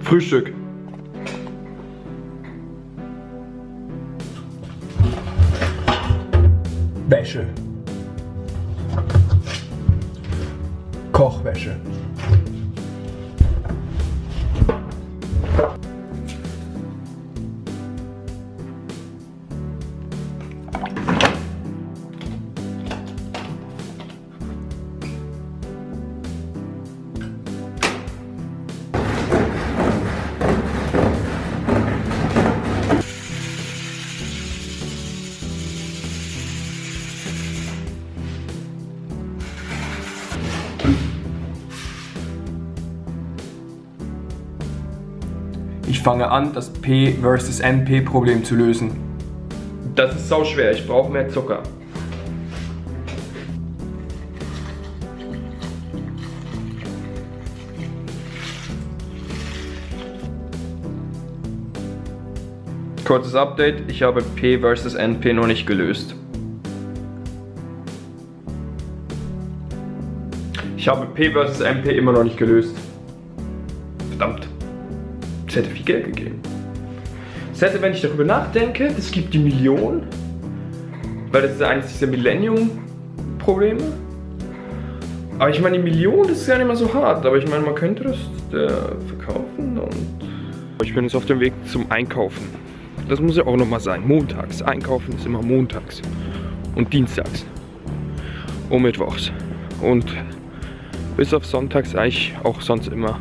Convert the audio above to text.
Frühstück. Wäsche. Kochwäsche. Ich fange an, das P versus NP Problem zu lösen. Das ist sau schwer, ich brauche mehr Zucker. Kurzes Update, ich habe P versus NP noch nicht gelöst. Ich habe P versus NP immer noch nicht gelöst. Verdammt. Es hätte viel Geld gegeben. Es hätte, wenn ich darüber nachdenke, das gibt die Million. Weil das ist eines dieser Millennium-Probleme. Aber ich meine, die Million, das ist ja nicht mehr so hart. Aber ich meine, man könnte das verkaufen und... Ich bin jetzt auf dem Weg zum Einkaufen. Das muss ja auch nochmal sein. Montags. Einkaufen ist immer montags. Und dienstags. Und mittwochs. Und bis auf sonntags eigentlich auch sonst immer.